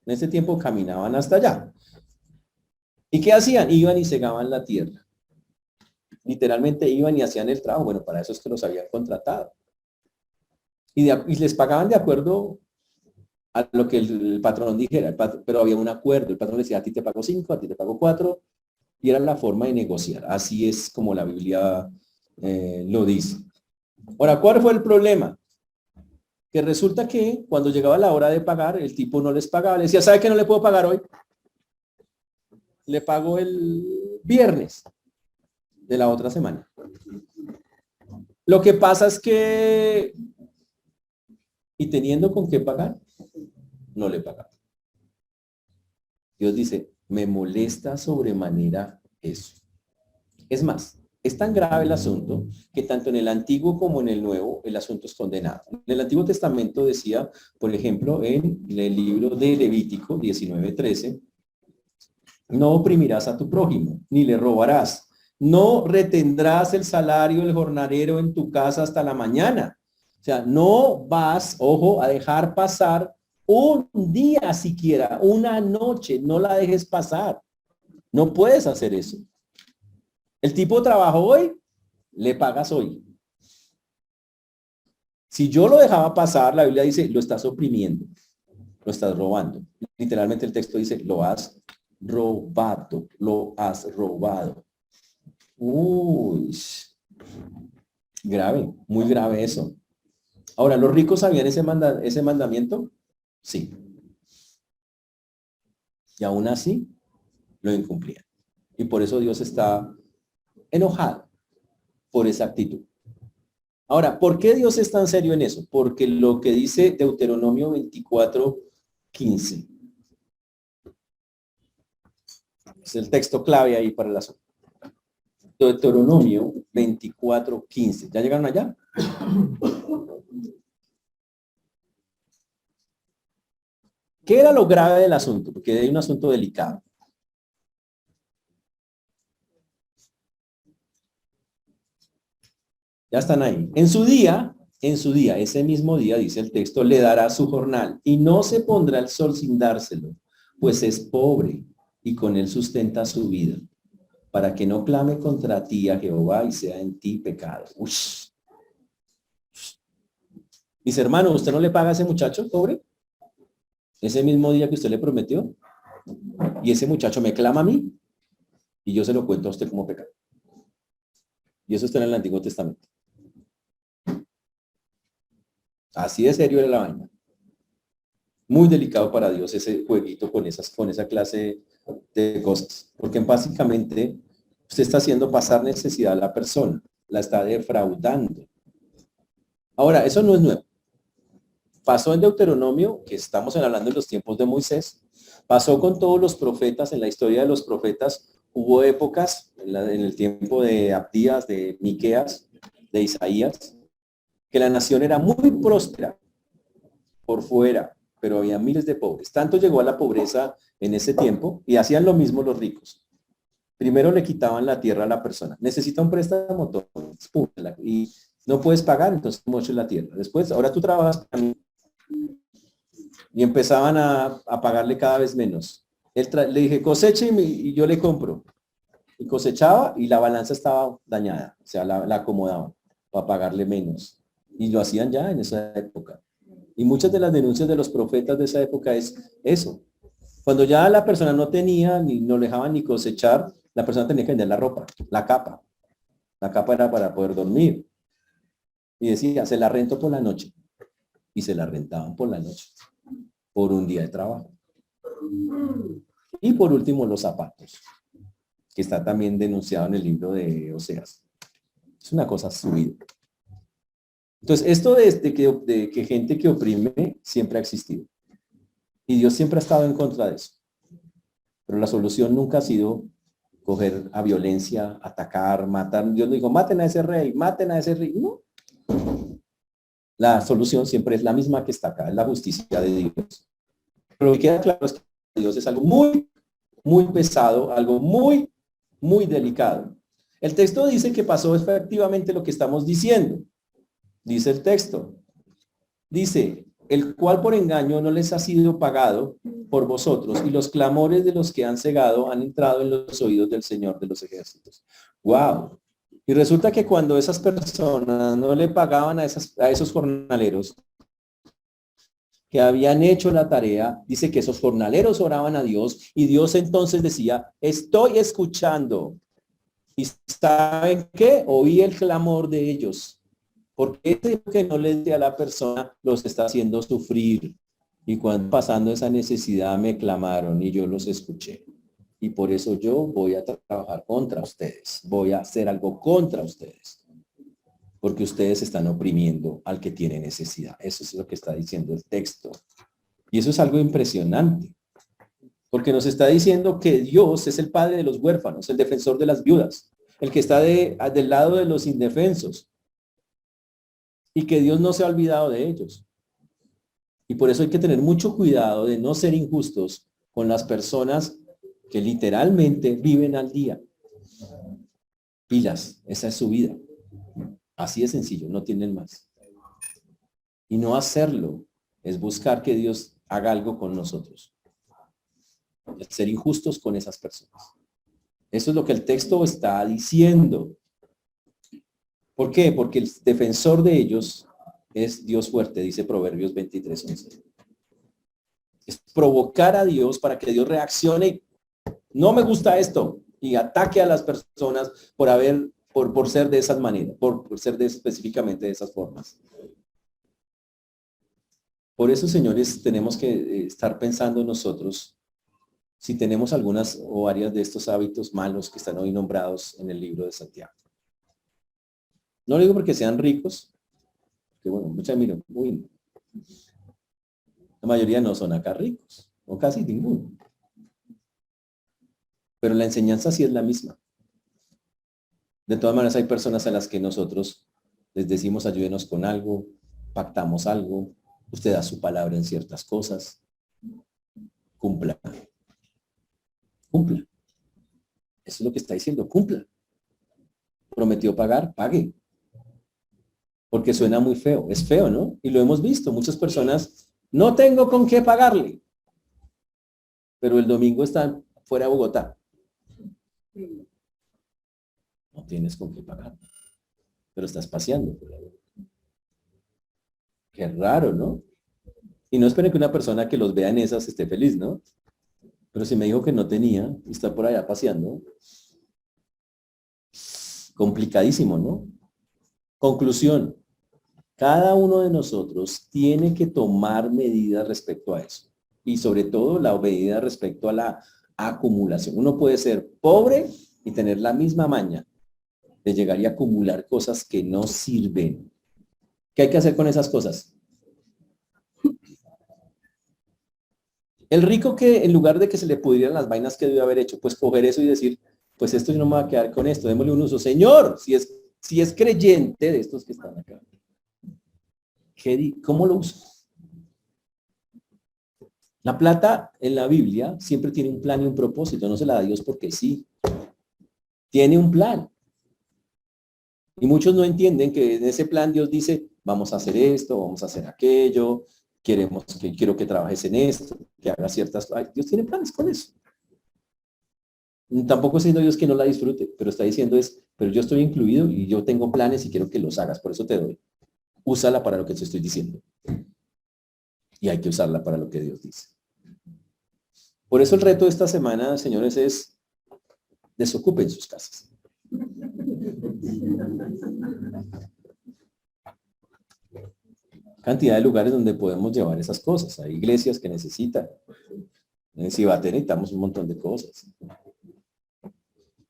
En ese tiempo caminaban hasta allá. ¿Y qué hacían? Iban y segaban la tierra. Literalmente iban y hacían el trabajo. Bueno, para eso es que los habían contratado. Y les pagaban de acuerdo a lo que el patrón dijera, pero había un acuerdo. El patrón decía, a ti te pago 5, a ti te pago 4, y era la forma de negociar. Así es como la Biblia lo dice. Ahora, ¿cuál fue el problema? Que resulta que cuando llegaba la hora de pagar, el tipo no les pagaba. Le decía, ¿sabe que no le puedo pagar hoy? Le pago el viernes de la otra semana. Lo que pasa es que, y teniendo con qué pagar, no le pagaba. Dios dice, me molesta sobremanera eso. Es más, es tan grave el asunto que tanto en el Antiguo como en el Nuevo el asunto es condenado. En el Antiguo Testamento decía, por ejemplo, en el libro de Levítico 19:13, no oprimirás a tu prójimo, ni le robarás. No retendrás el salario del jornalero en tu casa hasta la mañana. O sea, no vas, ojo, a dejar pasar un día siquiera, una noche, no la dejes pasar. No puedes hacer eso. El tipo trabajó hoy, le pagas hoy. Si yo lo dejaba pasar, la Biblia dice, lo estás oprimiendo, lo estás robando. Literalmente el texto dice, lo has robado, lo has robado. Uy, grave, muy grave eso. Ahora, ¿los ricos sabían ese mandamiento? Sí. Y aún así, lo incumplían. Y por eso Dios está enojado por esa actitud. Ahora, ¿por qué Dios es tan serio en eso? Porque lo que dice Deuteronomio 24:15 es el texto clave ahí para el asunto. Deuteronomio 24:15. ¿Ya llegaron allá? ¿Qué era lo grave del asunto? Porque hay un asunto delicado. Ya están ahí. En su día, ese mismo día, dice el texto, le dará su jornal y no se pondrá el sol sin dárselo, pues es pobre y con él sustenta su vida, para que no clame contra ti a Jehová y sea en ti pecado. Ush. Dice, hermano, ¿usted no le paga a ese muchacho pobre? Ese mismo día que usted le prometió, y ese muchacho me clama a mí, y yo se lo cuento a usted como pecado. Y eso está en el Antiguo Testamento. Así de serio era la vaina. Muy delicado para Dios ese jueguito con esa clase de cosas. Porque básicamente usted está haciendo pasar necesidad a la persona. La está defraudando. Ahora, eso no es nuevo. Pasó en Deuteronomio, que estamos hablando de los tiempos de Moisés. Pasó con todos los profetas. En la historia de los profetas hubo épocas, en el tiempo de Abdías, de Miqueas, de Isaías, que la nación era muy próspera por fuera, pero había miles de pobres. Tanto llegó a la pobreza en ese tiempo y hacían lo mismo los ricos. Primero le quitaban la tierra a la persona. Necesita un préstamo y no puedes pagar, entonces mucho la tierra. Después, ahora tú trabajas para mí. Y empezaban a pagarle cada vez menos. Le dije, coseche y yo le compro. Y cosechaba y la balanza estaba dañada. O sea, la acomodaban para pagarle menos. Y lo hacían ya en esa época. Y muchas de las denuncias de los profetas de esa época es eso. Cuando ya la persona no tenía, ni no dejaban ni cosechar, la persona tenía que vender la ropa, la capa. La capa era para poder dormir. Y decía, se la rento por la noche. Y se la rentaban por la noche, por un día de trabajo. Y por último, los zapatos, que está también denunciado en el libro de Oseas. Es una cosa subida. Entonces, esto de que gente que oprime siempre ha existido. Y Dios siempre ha estado en contra de eso. Pero la solución nunca ha sido coger a violencia, atacar, matar. Dios no dijo, maten a ese rey, maten a ese rey. No. La solución siempre es la misma que está acá, es la justicia de Dios. Pero lo que queda claro es que Dios es algo muy, muy pesado, algo muy, muy delicado. El texto dice que pasó efectivamente lo que estamos diciendo. Dice el texto. Dice, el cual por engaño no les ha sido pagado por vosotros, y los clamores de los que han cegado han entrado en los oídos del Señor de los ejércitos. ¡Wow! Y resulta que cuando esas personas no le pagaban a esos jornaleros que habían hecho la tarea, dice que esos jornaleros oraban a Dios y Dios entonces decía, estoy escuchando. ¿Y saben qué? Oí el clamor de ellos. Porque ese que no les dé a la persona los está haciendo sufrir. Y cuando pasando esa necesidad me clamaron y yo los escuché. Y por eso yo voy a trabajar contra ustedes. Voy a hacer algo contra ustedes. Porque ustedes están oprimiendo al que tiene necesidad. Eso es lo que está diciendo el texto. Y eso es algo impresionante. Porque nos está diciendo que Dios es el padre de los huérfanos, el defensor de las viudas, el que está del lado de los indefensos. Y que Dios no se ha olvidado de ellos. Y por eso hay que tener mucho cuidado de no ser injustos con las personas que literalmente viven al día. Pilas, esa es su vida. Así de sencillo, no tienen más. Y no hacerlo es buscar que Dios haga algo con nosotros. Es ser injustos con esas personas. Eso es lo que el texto está diciendo. ¿Por qué? Porque el defensor de ellos es Dios fuerte, dice Proverbios 23:11. Es provocar a Dios para que Dios reaccione. No me gusta esto y ataque a las personas por ser de esas maneras, por ser específicamente de esas formas. Por eso, señores, tenemos que estar pensando nosotros si tenemos algunas o varias de estos hábitos malos que están hoy nombrados en el libro de Santiago. No lo digo porque sean ricos, que bueno, muchas miren, la mayoría no son acá ricos, o casi ninguno. Pero la enseñanza sí es la misma. De todas maneras, hay personas a las que nosotros les decimos ayúdenos con algo, pactamos algo, usted da su palabra en ciertas cosas, cumpla. Cumpla. Eso es lo que está diciendo, cumpla. Prometió pagar, pague. Porque suena muy feo, es feo, ¿no? Y lo hemos visto, muchas personas, no tengo con qué pagarle, pero el domingo están fuera de Bogotá. No tienes con qué pagar, pero estás paseando. Qué raro, ¿no? Y no esperen que una persona que los vea en esas esté feliz, ¿no? Pero si me dijo que no tenía y está por allá paseando, complicadísimo, ¿no? Conclusión, cada uno de nosotros tiene que tomar medidas respecto a eso. Y sobre todo la medida respecto a la acumulación. Uno puede ser pobre y tener la misma maña de llegar y acumular cosas que no sirven. ¿Qué hay que hacer con esas cosas? El rico que en lugar de que se le pudieran las vainas que debió haber hecho, pues coger eso y decir, pues esto yo no me va a quedar con esto, démosle un uso. Señor, si es creyente de estos que están acá, ¿cómo lo uso? La plata en la Biblia siempre tiene un plan y un propósito, no se la da Dios porque sí. Tiene un plan. Y muchos no entienden que en ese plan Dios dice, vamos a hacer esto, vamos a hacer aquello, quiero que trabajes en esto, que hagas ciertas cosas. Dios tiene planes con eso. Tampoco siendo Dios que no la disfrute, pero está diciendo pero yo estoy incluido y yo tengo planes y quiero que los hagas, por eso te doy. Úsala para lo que te estoy diciendo. Y hay que usarla para lo que Dios dice. Por eso el reto de esta semana, señores, es desocupen sus casas. Cantidad de lugares donde podemos llevar esas cosas. Hay iglesias que necesitan. En Cibaté necesitamos un montón de cosas.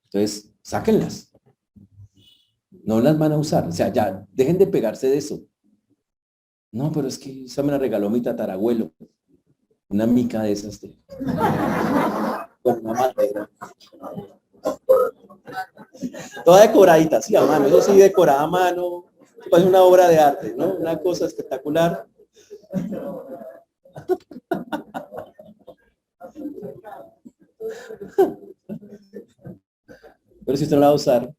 Entonces, sáquenlas. No las van a usar. O sea, ya, dejen de pegarse de eso. No, pero es que esa me la regaló mi tatarabuelo. Una mica de esas. Con una madera. Toda decoradita, sí, a mano. Eso sí, decorada a mano. Es una obra de arte, ¿no? Una cosa espectacular. Pero si usted no la va a usar,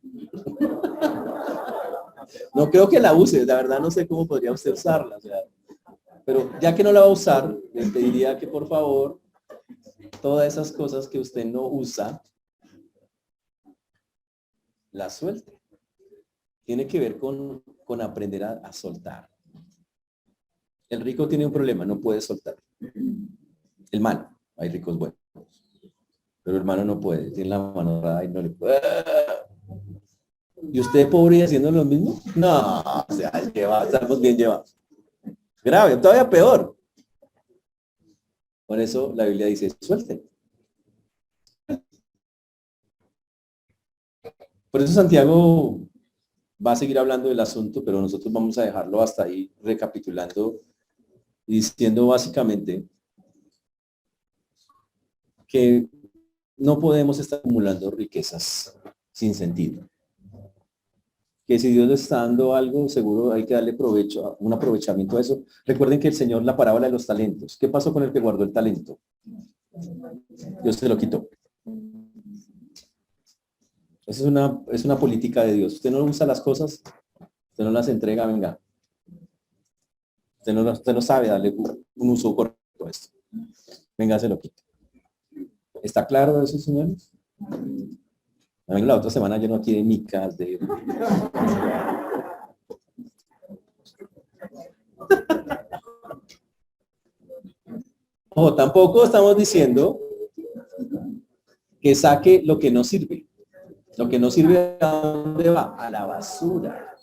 no creo que la use, la verdad no sé cómo podría usted usarla. O sea, pero ya que no la va a usar, le pediría que por favor, todas esas cosas que usted no usa, las suelte. Tiene que ver con aprender a soltar. El rico tiene un problema, no puede soltar. El malo, hay ricos buenos. Pero el malo no puede, tiene la mano rara y no le puede. ¿Y usted pobre y haciendo lo mismo? No, o sea, estamos bien llevados. Grave, todavía peor. Por eso la Biblia dice, suelten. Por eso Santiago va a seguir hablando del asunto, pero nosotros vamos a dejarlo hasta ahí recapitulando y diciendo básicamente que no podemos estar acumulando riquezas sin sentido. Que si Dios le está dando algo, seguro hay que darle provecho, un aprovechamiento a eso. Recuerden que el Señor, la parábola de los talentos. ¿Qué pasó con el que guardó el talento? Dios se lo quitó. Esa es una política de Dios. Usted no usa las cosas, usted no las entrega, venga. Usted no sabe darle un uso correcto a esto. Venga, se lo quita. ¿Está claro eso, señores? A mí la otra semana lleno aquí de micas, de... Ojo, tampoco estamos diciendo que saque lo que no sirve. Lo que no sirve, ¿a dónde va? A la basura.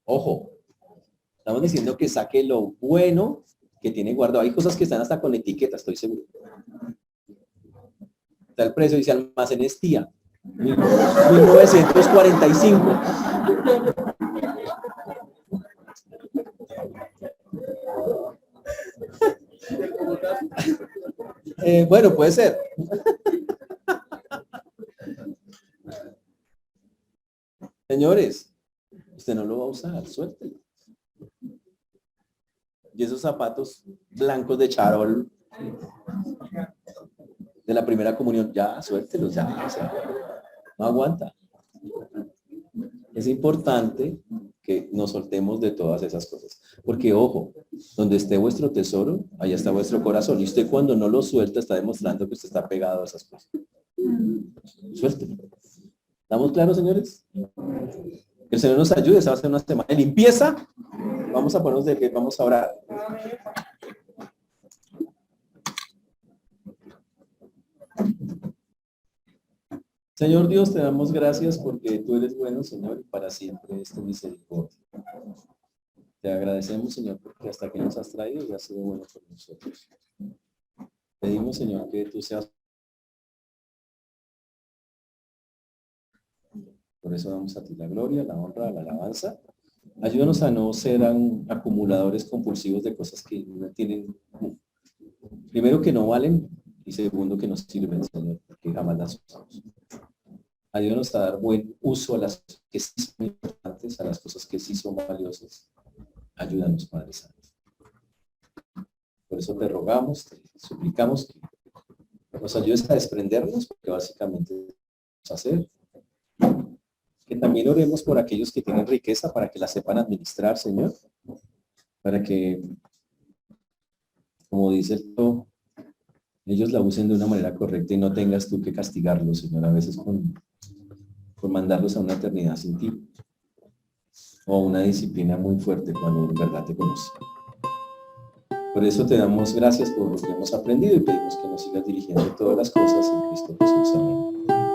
Ojo, estamos diciendo que saque lo bueno que tiene guardado. Hay cosas que están hasta con etiqueta, estoy seguro. Está el precio, dice almacén Estía, 1945. Bueno, puede ser. Señores, usted no lo va a usar, suéltelo. Y esos zapatos blancos de charol de la primera comunión, ya, suéltelos, ya, o sea, no aguanta. Es importante que nos soltemos de todas esas cosas. Porque, ojo, donde esté vuestro tesoro, allá está vuestro corazón. Y usted cuando no lo suelta, está demostrando que usted está pegado a esas cosas. Suéltelo. ¿Estamos claros, señores? Que el Señor nos ayude. Esa va a ser una semana de limpieza. Vamos a ponernos de pie, vamos a orar. Señor Dios, te damos gracias porque tú eres bueno, Señor, y para siempre es tu misericordia. Te agradecemos, Señor, porque hasta que nos has traído y has sido bueno por nosotros. Pedimos, Señor, que tú seas. Por eso damos a ti la gloria, la honra, la alabanza. Ayúdanos a no ser acumuladores compulsivos de cosas que no tienen, primero que no valen y segundo que nos sirven, Señor, porque jamás las usamos. Ayúdanos a dar buen uso a las cosas que sí son importantes, a las cosas que sí son valiosas. Ayúdanos, Padre Santo. Por eso te rogamos, te suplicamos que nos ayudes a desprendernos, porque básicamente es hacer. Que también oremos por aquellos que tienen riqueza para que la sepan administrar, Señor. Para que, como dice el todo, ellos la usen de una manera correcta y no tengas tú que castigarlos, Señor, a veces por mandarlos a una eternidad sin ti. O una disciplina muy fuerte cuando en verdad te conoce. Por eso te damos gracias por lo que hemos aprendido y pedimos que nos sigas dirigiendo en todas las cosas en Cristo Jesús. Amén.